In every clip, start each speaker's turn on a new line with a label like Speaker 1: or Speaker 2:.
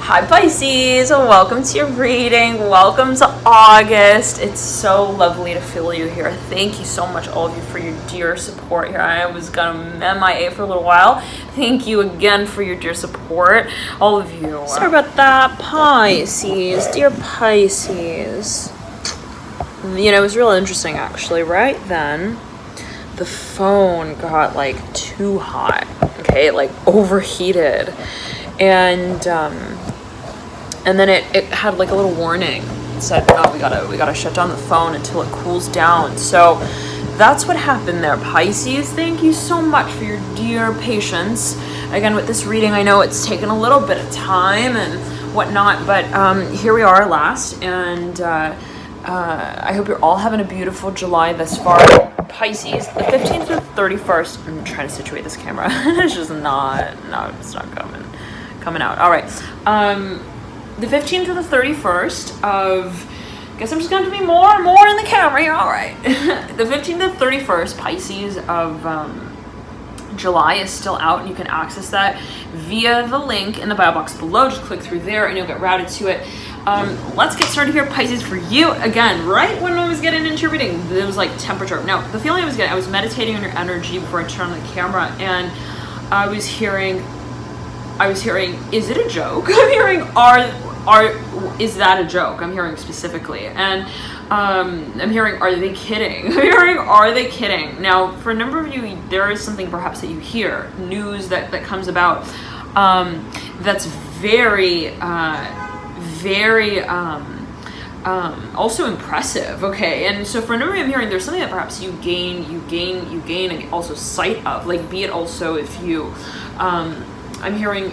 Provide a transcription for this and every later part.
Speaker 1: Hi Pisces, welcome to your reading. Welcome to August. It's so lovely to feel you here. Thank you so much, all of you, for your dear support here. I was gonna MIA for a little while. Thank you again for your dear support, all of you. Sorry about that, Pisces, dear Pisces. You know, it was real interesting actually. Right then, the phone got like too hot. Okay, like overheated, and then it had like a little warning. It said, "Oh, we gotta shut down the phone until it cools down." So that's what happened there, Pisces. Thank you so much for your dear patience. Again, with this reading, I know it's taken a little bit of time and whatnot, but here we are at last, and I hope you're all having a beautiful July thus far. Pisces, the 15th to the 31st. I'm trying to situate this camera. It's just it's not coming out. All right. The 15th to the 31st of, guess I'm just going to be more and more in the camera here. All right. The 15th to 31st, Pisces, of July is still out, and you can access that via the link in the bio box below. Just click through there and you'll get routed to it. Let's get started here, Pisces, for you. Again, right when I was getting into your reading, it was like temperature. Now, the feeling I was getting, I was meditating on your energy before I turned on the camera, and I was hearing, is it a joke? I'm hearing, is that a joke? I'm hearing specifically. And I'm hearing, are they kidding? I'm hearing, are they kidding? Now, for a number of you, there is something perhaps that you hear, news that comes about, that's very also impressive. Okay, and so for a number of you, I'm hearing there's something that perhaps you gain and also sight of, like, be it also if you I'm hearing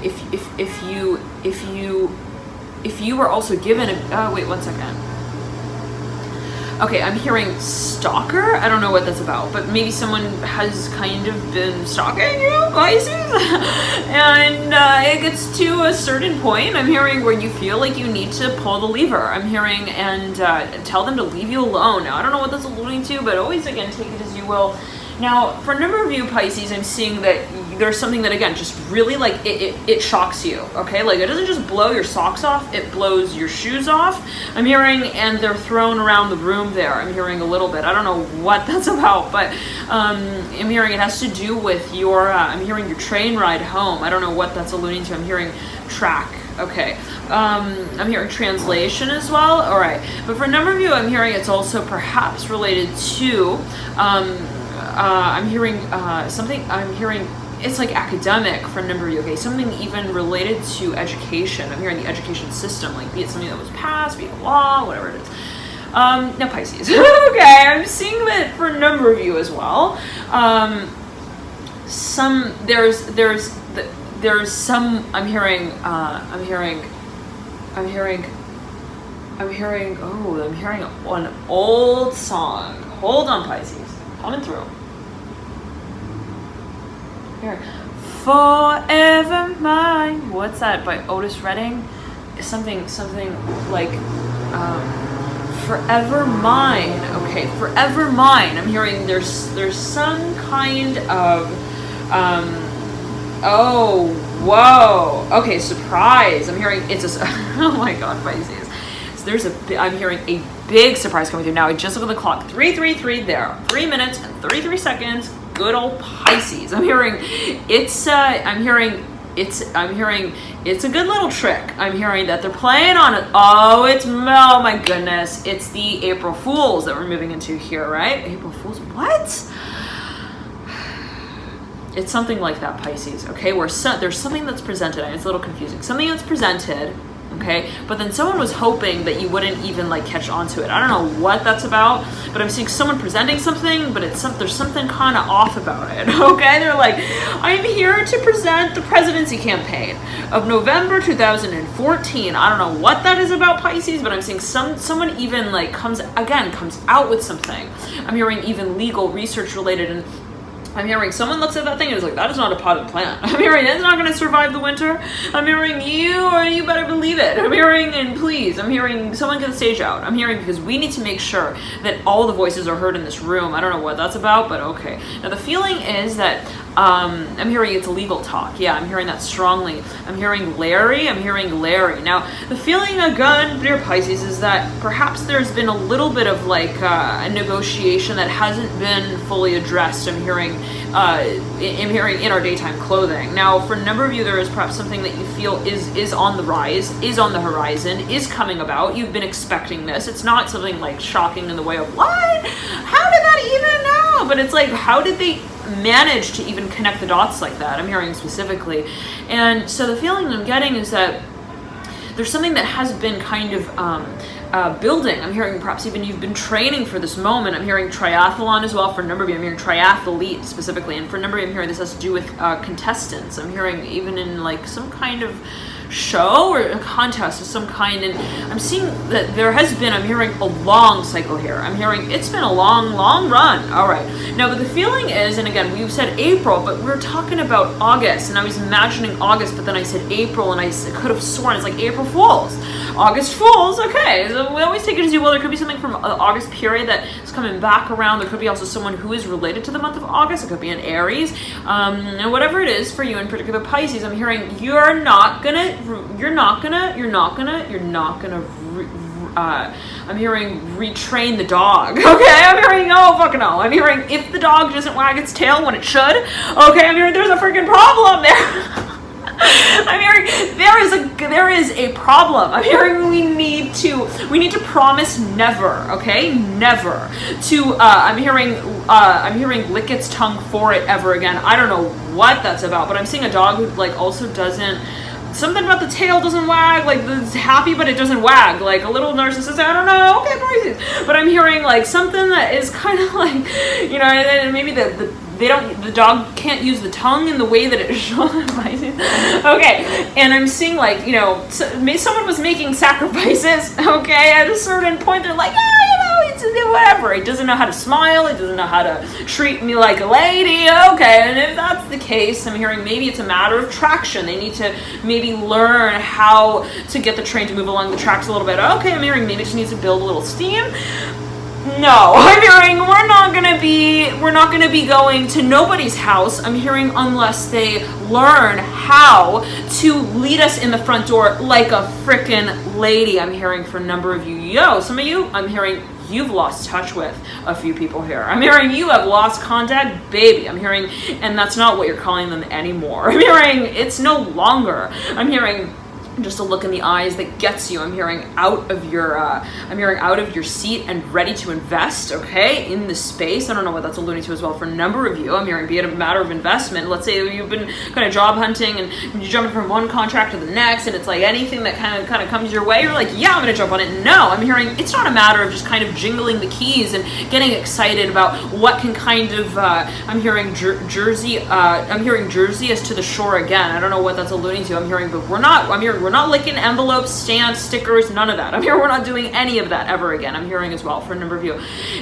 Speaker 1: if you were also given a wait 1 second. Okay, I'm hearing stalker. I don't know what that's about, but maybe someone has kind of been stalking you, Pisces. And it gets to a certain point, I'm hearing, where you feel like you need to pull the lever. I'm hearing, and tell them to leave you alone. Now, I don't know what that's alluding to, but always, again, take it as you will. Now, for a number of you, Pisces, I'm seeing that there's something that, again, just really, like, it shocks you, okay? Like, it doesn't just blow your socks off, it blows your shoes off. I'm hearing, and they're thrown around the room there. I'm hearing a little bit. I don't know what that's about, but I'm hearing it has to do with your, I'm hearing your train ride home. I don't know what that's alluding to. I'm hearing track. Okay. I'm hearing translation as well. All right. But for a number of you, I'm hearing it's also perhaps related to, I'm hearing something, I'm hearing it's like academic for a number of you, okay? Something even related to education. I'm hearing the education system, like be it something that was passed, be it law, whatever it is. Now Pisces, okay, I'm seeing that for a number of you as well. There's some, I'm hearing an old song. Hold on, Pisces, coming through. Here. Forever Mine. What's that, by Otis Redding? Something like Forever Mine. Okay, Forever Mine. I'm hearing there's some kind of oh, whoa. Okay, surprise. I'm hearing it's a oh my god, Pisces. So I'm hearing a big surprise coming through. Now I just look at the clock. 3:33 there. 3 minutes and 33 seconds. Good old Pisces. I'm hearing it's a good little trick. I'm hearing that they're playing on it. Oh my goodness. It's the April Fools that we're moving into here, right? April Fools. What? It's something like that, Pisces. Okay, where there's something that's presented, and it's a little confusing. Something that's presented, okay, but then someone was hoping that you wouldn't even like catch on to it. I don't know what that's about, but I'm seeing someone presenting something, but there's something kind of off about it. Okay, they're like, I'm here to present the presidency campaign of November 2014. I don't know what that is about, Pisces, but I'm seeing someone even like comes out with something. I'm hearing even legal research related, and I'm hearing someone looks at that thing and is like, that is not a potted plant. I'm hearing that's not going to survive the winter. I'm hearing you better believe it. I'm hearing, and please, I'm hearing someone get the stage out. I'm hearing because we need to make sure that all the voices are heard in this room. I don't know what that's about, but okay. Now the feeling is that I'm hearing it's legal talk. Yeah, I'm hearing that strongly. I'm hearing Larry. Now, the feeling again, dear Pisces, is that perhaps there's been a little bit of like a negotiation that hasn't been fully addressed. I'm hearing in our daytime clothing. Now, for a number of you, there is perhaps something that you feel is on the rise, is on the horizon, is coming about. You've been expecting this. It's not something like shocking in the way of, what? How did that even know? But it's like, how did they manage to even connect the dots like that? I'm hearing specifically. And so the feeling I'm getting is that there's something that has been kind of building. I'm hearing perhaps even you've been training for this moment. I'm hearing triathlon as well for a number of you. I'm hearing triathlete specifically. And for a number of you, I'm hearing this has to do with contestants. I'm hearing even in like some kind of show or a contest of some kind, and I'm seeing that there has been, I'm hearing a long cycle here. I'm hearing it's been a long run. All right, now but the feeling is, and again we said April, but we're talking about August, and I was imagining August, but then I said April, and I could have sworn it's like April Fools, August Fools. Okay, so we always take it as you will. There could be something from the August period that is coming back around. There could be also someone who is related to the month of August. It could be an Aries, and whatever it is for you in particular, Pisces. I'm hearing you're not gonna I'm hearing retrain the dog. Okay, I'm hearing, oh fucking no. I'm hearing if the dog doesn't wag its tail when it should. Okay, I'm hearing there's a freaking problem there. I'm hearing there is a problem. I'm hearing we need to promise never, okay? Never to I'm hearing lick its tongue for it ever again. I don't know what that's about, but I'm seeing a dog who like also doesn't, something about the tail doesn't wag, like it's happy but it doesn't wag, like a little narcissistic, I don't know, okay, Pisces. But I'm hearing like something that is kind of like, you know, and maybe the dog can't use the tongue in the way that it should. Okay, and I'm seeing like, you know, someone was making sacrifices, okay, at a certain point they're like, it's whatever, it doesn't know how to smile, it doesn't know how to treat me like a lady. Okay, and if that's the case, I'm hearing maybe it's a matter of traction. They need to maybe learn how to get the train to move along the tracks a little bit. Okay, I'm hearing maybe it just needs to build a little steam. No, I'm hearing we're not gonna be going to nobody's house. I'm hearing unless they learn how to lead us in the front door like a frickin' lady. I'm hearing for a number of you, some of you, I'm hearing you've lost touch with a few people here. I'm hearing you have lost contact, baby. I'm hearing, and that's not what you're calling them anymore. I'm hearing it's no longer. I'm hearing just a look in the eyes that gets you. I'm hearing out of your seat and ready to invest, okay, in the space. I don't know what that's alluding to as well for a number of you. I'm hearing be it a matter of investment. Let's say you've been kind of job hunting and you're jumping from one contract to the next, and it's like anything that kind of comes your way, you're like, yeah, I'm gonna jump on it. No, I'm hearing it's not a matter of just kind of jingling the keys and getting excited about what can kind of I'm hearing Jersey as to the shore again. I don't know what that's alluding to. I'm hearing, but we're not licking envelopes, stamps, stickers, none of that. I'm hearing we're not doing any of that ever again. I'm hearing as well for a number of you.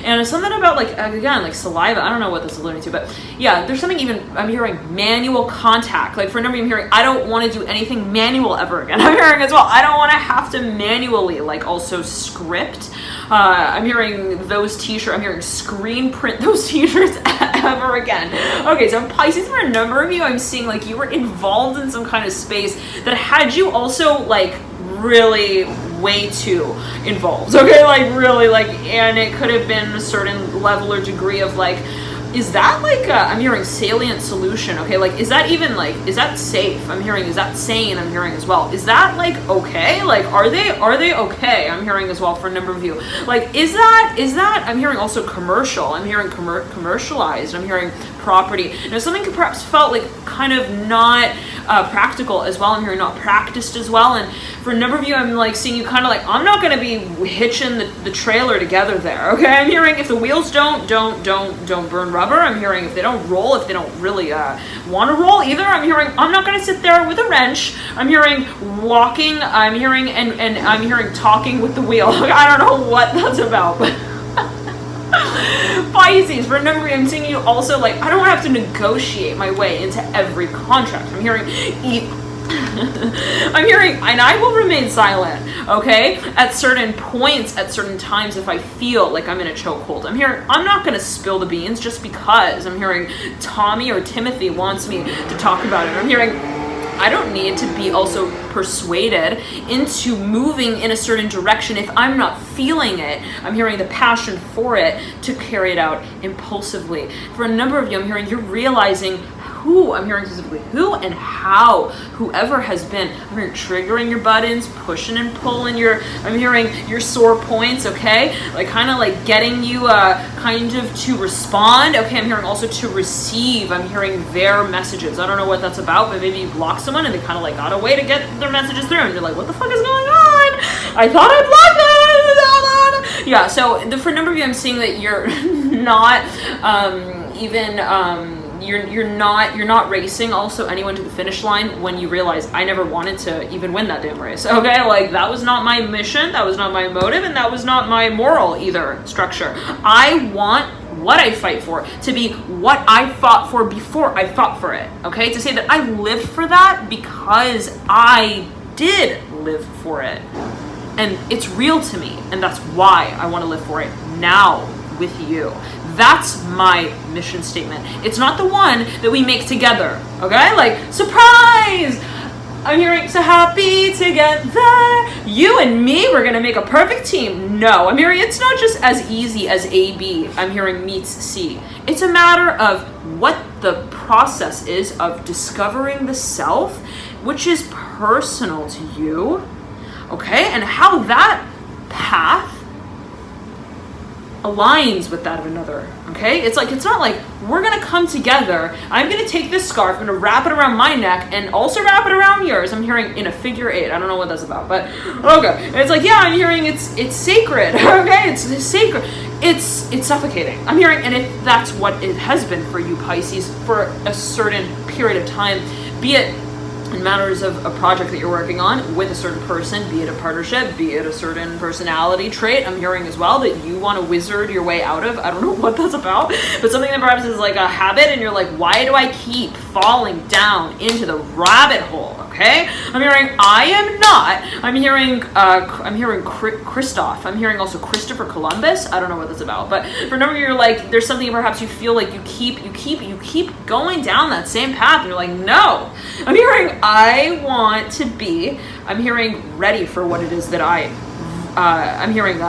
Speaker 1: And it's something about like, again, like saliva. I don't know what that's alluding to, but yeah, there's something even, I'm hearing manual contact. Like for a number of you, I'm hearing, I don't want to do anything manual ever again. I'm hearing as well, I don't want to have to manually like also script. I'm hearing those t-shirts, I'm hearing screen print those t-shirts ever again. Okay, so Pisces, for a number of you, I'm seeing like you were involved in some kind of space that had you also like really way too involved, okay, like really like, and it could have been a certain level or degree of like, is that like I'm hearing salient solution, okay, like is that even like, is that safe? I'm hearing, is that sane? I'm hearing as well, is that like okay, like are they okay? I'm hearing as well for a number of you, like is that I'm hearing also commercial, I'm hearing commercialized, I'm hearing property. Now something could perhaps felt like kind of not practical as well. I'm hearing not practiced as well, and for a number of you, I'm like seeing you kind of like, I'm not going to be hitching the trailer together there, okay? I'm hearing if the wheels don't burn rubber. I'm hearing if they don't roll, if they don't really want to roll either. I'm hearing I'm not going to sit there with a wrench. I'm hearing walking. I'm hearing and I'm hearing talking with the wheel. I don't know what that's about, but Pisces, for a number of you, I'm seeing you also like, I don't have to negotiate my way into every contract. I'm hearing I'm hearing, and I will remain silent, okay? At certain points, at certain times, if I feel like I'm in a chokehold. I'm hearing, I'm not going to spill the beans just because. I'm hearing Tommy or Timothy wants me to talk about it. I'm hearing, I don't need to be also persuaded into moving in a certain direction if I'm not feeling it. I'm hearing the passion for it to carry it out impulsively. For a number of you, I'm hearing you're realizing who, I'm hearing specifically who and how, whoever has been, I'm hearing triggering your buttons, pushing and pulling your, I'm hearing your sore points, okay? Like kind of like getting you kind of to respond, okay? I'm hearing also to receive, I'm hearing their messages. I don't know what that's about, but maybe you blocked someone and they kind of like got a way to get their messages through and you're like, what the fuck is going on? I thought I blocked that. Yeah, so for a number of you, I'm seeing that you're not you're not racing also anyone to the finish line when you realize I never wanted to even win that damn race. Okay, like that was not my mission, that was not my motive, and that was not my moral either structure. I want what I fight for to be what I fought for before I fought for it. Okay, to say that I lived for that because I did live for it. And it's real to me, and that's why I want to live for it now with you. That's my mission statement. It's not the one that we make together, okay? Like, surprise! I'm hearing so happy together. You and me, we're gonna make a perfect team. No, I'm hearing it's not just as easy as A-B, I'm hearing meets C. It's a matter of what the process is of discovering the self, which is personal to you, okay? And how that path aligns with that of another, okay? It's like, it's not like we're gonna come together, I'm gonna take this scarf, I'm gonna wrap it around my neck and also wrap it around yours. I'm hearing in a figure 8. I don't know what that's about, but okay. It's like, yeah, I'm hearing it's sacred, okay? It's sacred. It's suffocating. I'm hearing, and if that's what it has been for you, Pisces, for a certain period of time, be it in matters of a project that you're working on with a certain person, be it a partnership, be it a certain personality trait, I'm hearing as well that you want to wizard your way out of. I don't know what that's about, but something that perhaps is like a habit and you're like, why do I keep falling down into the rabbit hole? Okay, I'm hearing I am not. I'm hearing Christoph. I'm hearing also Christopher Columbus. I don't know what that's about, but for a number of you, you're like, there's something perhaps you feel like you keep going down that same path, and you're like, no. I'm hearing I want to be. I'm hearing ready for what it is that I'm hearing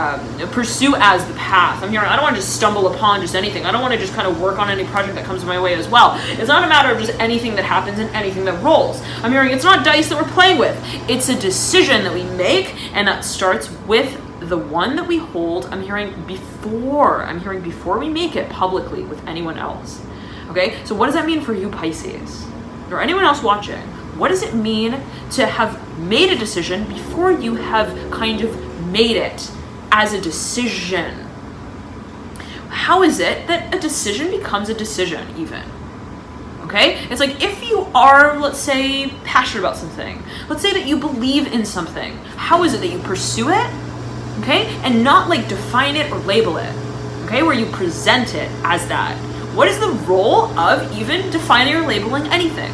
Speaker 1: pursue as the path. I'm hearing I don't want to just stumble upon just anything. I don't want to just kind of work on any project that comes my way as well. It's not a matter of just anything that happens and anything that rolls. I'm hearing it's not dice that we're playing with. It's a decision that we make, and that starts with the one that we hold. I'm hearing before we make it publicly with anyone else. Okay, so what does that mean for you, Pisces, or anyone else watching? What does it mean to have made a decision before you have kind of made it as a decision? How is it that a decision becomes a decision even? Okay? It's like if you are, let's say, passionate about something, let's say that you believe in something, how is it that you pursue it? Okay? And not like define it or label it. Okay? Where you present it as that. What is the role of even defining or labeling anything?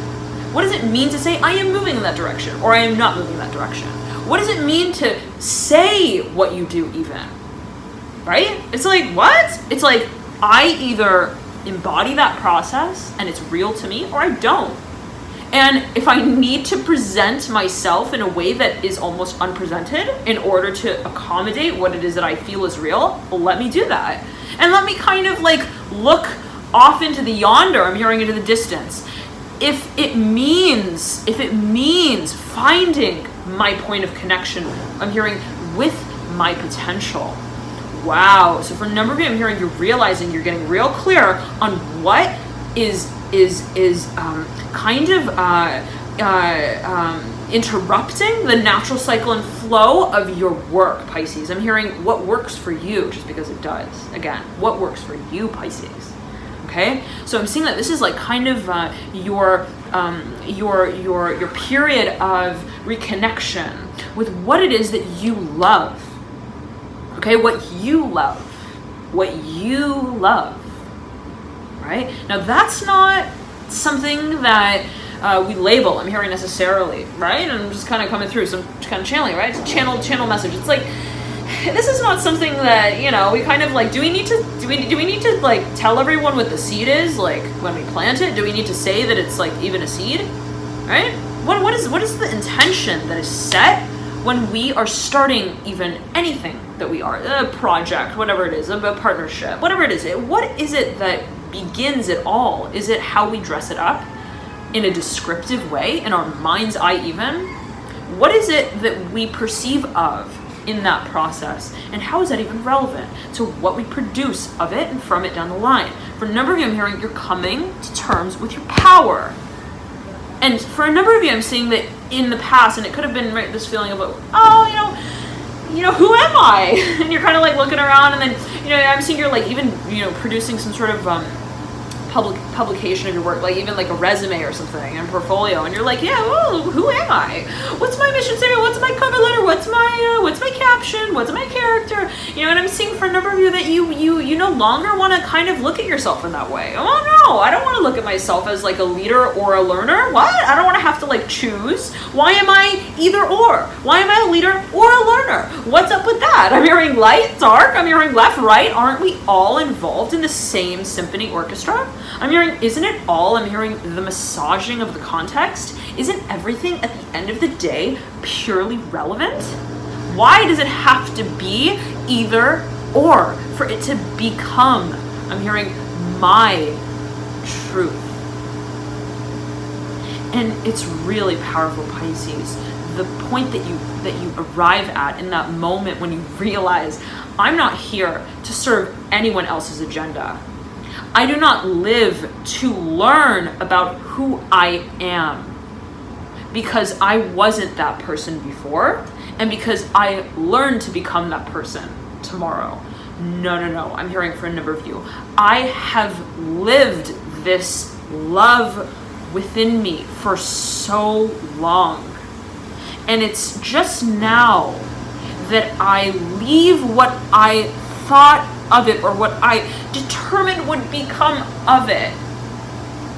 Speaker 1: What does it mean to say, I am moving in that direction, or I am not moving in that direction? What does it mean to say what you do even? Right? It's like, what? It's like, I either embody that process and it's real to me, or I don't. And if I need to present myself in a way that is almost unpresented in order to accommodate what it is that I feel is real, well, let me do that. And let me kind of like look off into the yonder, I'm hearing into the distance. If it means finding my point of connection, I'm hearing with my potential. Wow. So for a number of you, I'm hearing you're realizing you're getting real clear on what is interrupting the natural cycle and flow of your work, Pisces. I'm hearing what works for you, just because it does. Again, what works for you, Pisces. Okay, so I'm seeing that this is like kind of your period of reconnection with what it is that you love. Okay, what you love, right? Now that's not something that we label, I'm hearing necessarily, right? And I'm just kind of coming through some kind of channeling, right? It's channel message. It's like, this is not something that, you know, we kind of like, do we need to like tell everyone what the seed is, like when we plant it? Do we need to say that it's like even a seed, right? What is the intention that is set when we are starting even anything that we are, a project, whatever it is, a partnership, whatever it is, what is it that begins it all? Is it how we dress it up in a descriptive way, in our mind's eye even? What is it that we perceive of in that process, and how is that even relevant to what we produce of it and from it down the line? For a number of you, I'm hearing you're coming to terms with your power. And for a number of you, I'm seeing that in the past, and it could have been right, this feeling of, oh, you know, who am I? And you're kind of like looking around, and then, you know, I'm seeing you're like even, you know, producing some sort of publication of your work, like even like a resume or something and portfolio, and you're like, yeah, well, who am I? What's my mission statement? What's my cover letter? What's my caption? What's my character? You know, and I'm seeing for a number of you that you no longer want to kind of look at yourself in that way. Oh no, I don't want to look at myself as like a leader or a learner. What? I don't want to have to like choose. Why am I either or? Why am I a leader or a learner? What's up with that? I'm hearing light, dark, I'm hearing left, right. Aren't we all involved in the same symphony orchestra? I'm hearing, isn't it all? I'm hearing the massaging of the context. Isn't everything at the end of the day purely relevant? Why does it have to be either or for it to become, I'm hearing, my truth? And it's really powerful, Pisces. The point that you arrive at in that moment when you realize, I'm not here to serve anyone else's agenda. I do not live to learn about who I am because I wasn't that person before and because I learned to become that person tomorrow. No. I'm hearing for a number of you. I have lived this love within me for so long. And it's just now that I leave what I thought of it or what I determined would become of it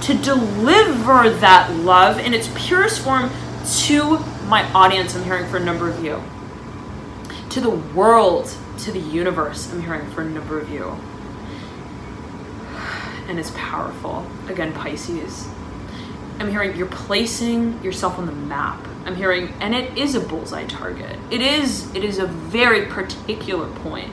Speaker 1: to deliver that love in its purest form to my audience. I'm hearing for a number of you, to the world, to the universe. I'm hearing for a number of you, and it's powerful. Again, Pisces, I'm hearing you're placing yourself on the map. I'm hearing, and it is a bullseye target. It is a very particular point,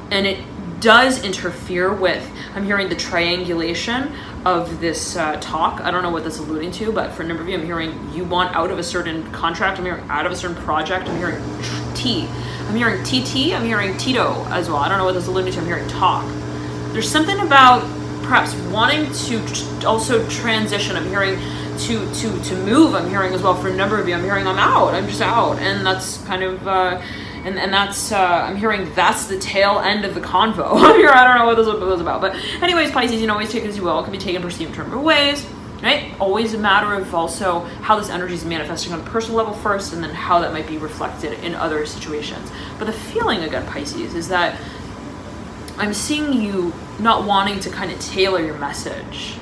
Speaker 1: and it does interfere with, I'm hearing, the triangulation of this talk. I don't know what that's alluding to, but for a number of you, I'm hearing you want out of a certain contract. I'm hearing out of a certain project. I'm hearing T. I'm hearing TT. I'm hearing Tito as well. I don't know what that's alluding to. I'm hearing talk. There's something about perhaps wanting to also transition. I'm hearing to move. I'm hearing as well for a number of you. I'm hearing I'm out. I'm just out, and that's kind of and that's I'm hearing that's the tail end of the convo. I don't know what this was about, but anyways, Pisces, you know, always take it as you will. It can be taken, perceived in different ways, right? Always a matter of also how this energy is manifesting on a personal level first, and then how that might be reflected in other situations. But the feeling, again, Pisces, is that I'm seeing you not wanting to kind of tailor your message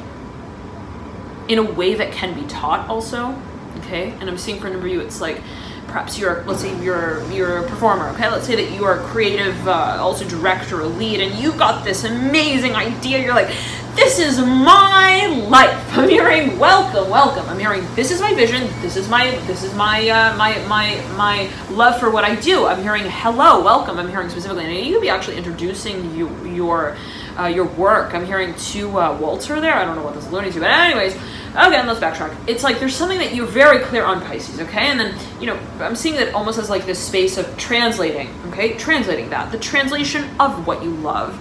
Speaker 1: in a way that can be taught also, okay? And I'm seeing for a number of you, it's like, perhaps let's say you're a performer, okay? Let's say that you are a creative, also director, a lead, and you got this amazing idea. You're like, this is my life. I'm hearing welcome. I'm hearing this is my vision. This is my love for what I do. I'm hearing hello, welcome. I'm hearing specifically, and you could be actually introducing your work. I'm hearing to Walter there. I don't know what this is alluding to, but anyways. Again, let's backtrack. It's like there's something that you're very clear on, Pisces, okay? And then, you know, I'm seeing that almost as like this space of translating, okay? Translating that, the translation of what you love.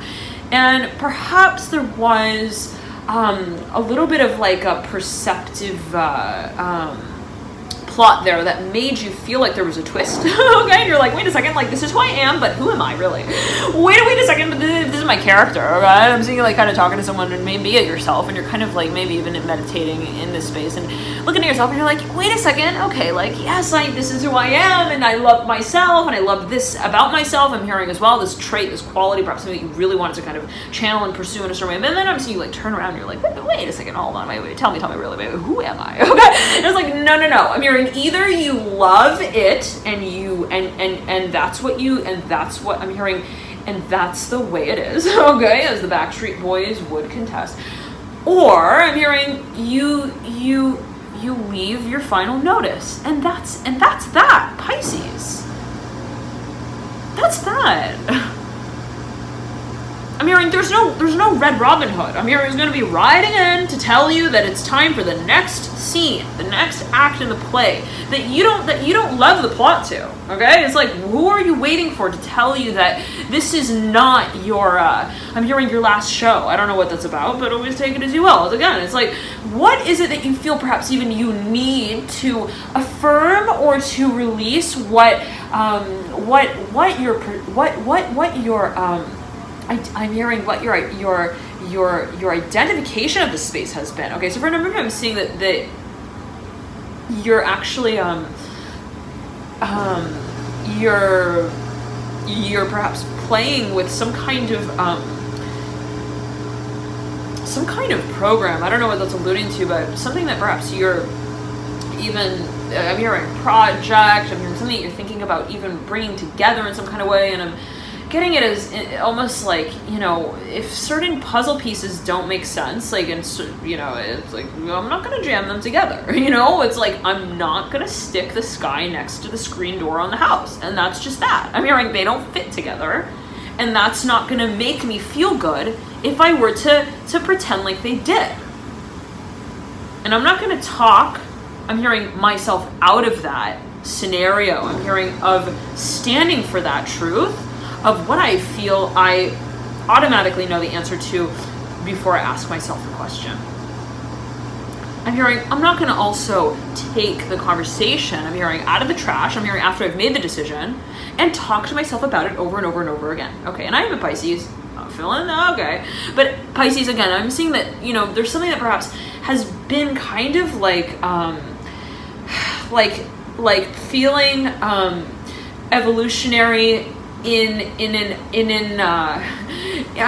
Speaker 1: And perhaps there was a little bit of like a perceptive plot there that made you feel like there was a twist. Okay, and you're like, wait a second, like this is who I am, but who am I really? Wait a second, but this is my character. Okay, I'm seeing you like kind of talking to someone and maybe at yourself, and you're kind of like maybe even meditating in this space and looking at yourself, and you're like, wait a second, okay, like yes, this is who I am, and I love myself, and I love this about myself. I'm hearing as well this trait, this quality, perhaps something that you really wanted to kind of channel and pursue in a certain way. And then I'm seeing you like turn around, and you're like, wait a second, hold on, wait, tell me really, wait, who am I? Okay, and it's like no. I'm hearing either you love it and that's what I'm hearing, and that's the way it is, okay, as the Backstreet Boys would contest, or I'm hearing you leave your final notice, and that's that, Pisces. That's that. I'm hearing there's no Red Robin Hood. I'm hearing he's going to be riding in to tell you that it's time for the next scene, the next act in the play that you don't love the plot to. Okay, it's like, who are you waiting for to tell you that this is not your? I'm hearing your last show. I don't know what that's about, but always take it as you will. Again, it's like, what is it that you feel perhaps even you need to affirm or to release I'm hearing what your identification of the space has been. Okay, so for a number of times I'm seeing that you're actually you're perhaps playing with some kind of program. I don't know what that's alluding to, but something that perhaps you're even, I'm hearing project, I'm hearing something that you're thinking about even bringing together in some kind of way, and I'm getting it as almost like, if certain puzzle pieces don't make sense, like, and it's like, I'm not going to jam them together, it's like, I'm not going to stick the sky next to the screen door on the house, and that's just that. I'm hearing they don't fit together, and that's not going to make me feel good if I were to pretend like they did. And I'm not going to talk, I'm hearing myself out of that scenario. I'm hearing of standing for that truth of what I feel I automatically know the answer to before I ask myself the question. I'm hearing I'm not going to also take the conversation, I'm hearing, out of the trash. I'm hearing after I've made the decision and talk to myself about it over and over and over again. Okay, and I am a Pisces. I'm feeling okay. But Pisces, again, I'm seeing that, there's something that perhaps has been kind of like feeling evolutionary I'm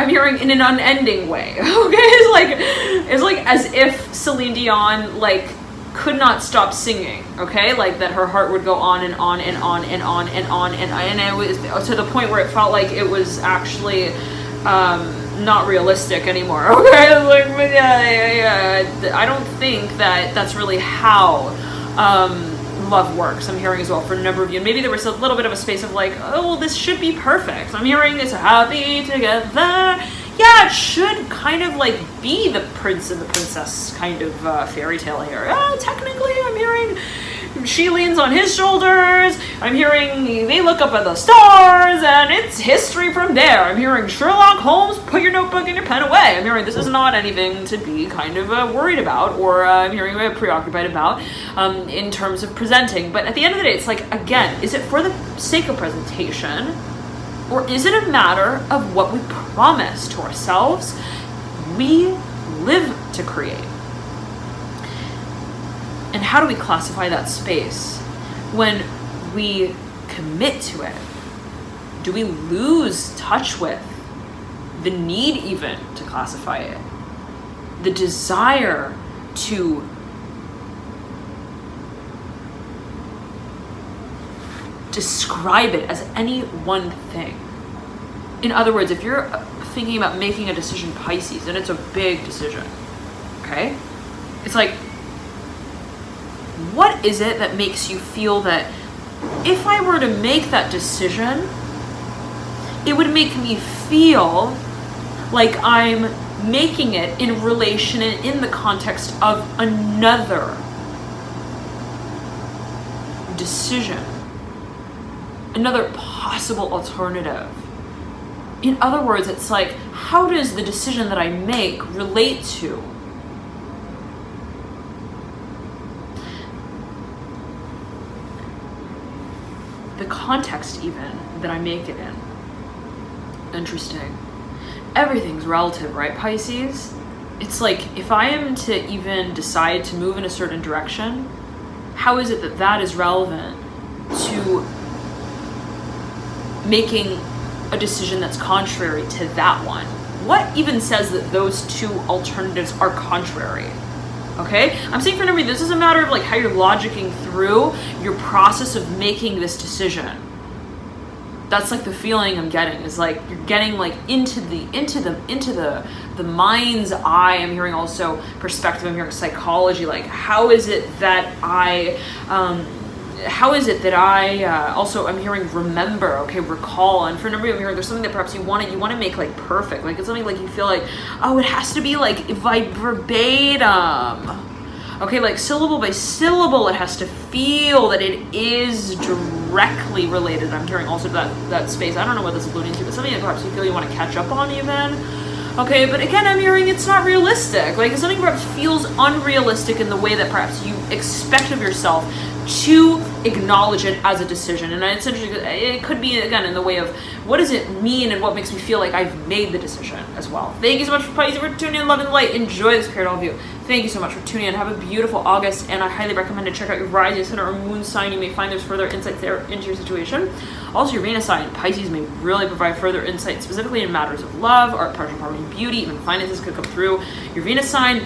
Speaker 1: hearing in an unending way. Okay, it's like as if Celine Dion could not stop singing. Okay, like that her heart would go on and on and on and on and on and it was to the point where it felt like it was actually not realistic anymore. Okay, I don't think that that's really how love works. I'm hearing as well for a number of you, and maybe there was a little bit of a space of like, oh, well, this should be perfect. I'm hearing it's happy together. Yeah, it should kind of be the prince and the princess kind of fairy tale here. Technically, I'm hearing she leans on his shoulders. I'm hearing they look up at the stars, and it's history from there. I'm hearing Sherlock Holmes, put your notebook and your pen away. I'm hearing this is not anything to be kind of worried about, or I'm hearing preoccupied about in terms of presenting. But at the end of the day, it's like, again, is it for the sake of presentation, or is it a matter of what we promise to ourselves we live to create? And how do we classify that space when we commit to it? Do we lose touch with the need even to classify it? The desire to describe it as any one thing. In other words, if you're thinking about making a decision, Pisces, and it's a big decision, okay? It's like, what is it that makes you feel that if I were to make that decision, it would make me feel like I'm making it in relation and in the context of another decision, another possible alternative? In other words, it's like, how does the decision that I make relate to the context even that I make it in. Interesting. Everything's relative, right, Pisces? It's like, if I am to even decide to move in a certain direction, how is it that that is relevant to making a decision that's contrary to that one? What even says that those two alternatives are contrary? Okay, I'm saying for number, this is a matter of like how you're logicking through your process of making this decision. That's like the feeling I'm getting, is like you're getting like into the mind's eye. I'm hearing also perspective. I'm hearing psychology. Like, how is it that I also, I'm hearing remember, okay, recall. And for a number of you, I'm hearing there's something that perhaps you want to make like perfect. Like, it's something like you feel like, oh, it has to be like verbatim. Okay, like syllable by syllable, it has to feel that it is directly related. I'm hearing also that space. I don't know what this is alluding to, but something that perhaps you feel you want to catch up on even. Okay, but again, I'm hearing it's not realistic. Like, something perhaps feels unrealistic in the way that perhaps you expect of yourself to acknowledge it as a decision. And it's interesting, it could be, again, in the way of what does it mean and what makes me feel like I've made the decision as well. Thank you so much for Pisces, for tuning in, love and light. Enjoy this period, all of you. Thank you so much for tuning in. Have a beautiful August, and I highly recommend to check out your rising sign or moon sign. You may find there's further insights there into your situation. Also, your Venus sign, Pisces, may really provide further insight, specifically in matters of love, art, pleasure, harmony, beauty, even finances could come through. Your Venus sign,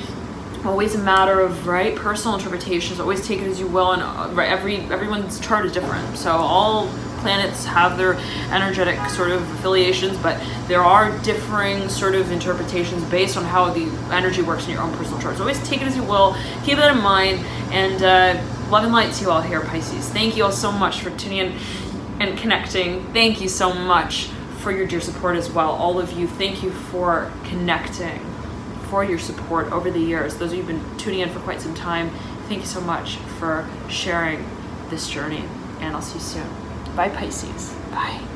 Speaker 1: always a matter of, right, personal interpretations. Always take it as you will, and right, everyone's chart is different. So all planets have their energetic sort of affiliations, but there are differing sort of interpretations based on how the energy works in your own personal chart. So always take it as you will, keep that in mind, and love and light to you all here, Pisces. Thank you all so much for tuning in and connecting. Thank you so much for your dear support as well. All of you, thank you for connecting, for your support over the years. Those of you who've been tuning in for quite some time, thank you so much for sharing this journey, and I'll see you soon. Bye, Pisces. Bye.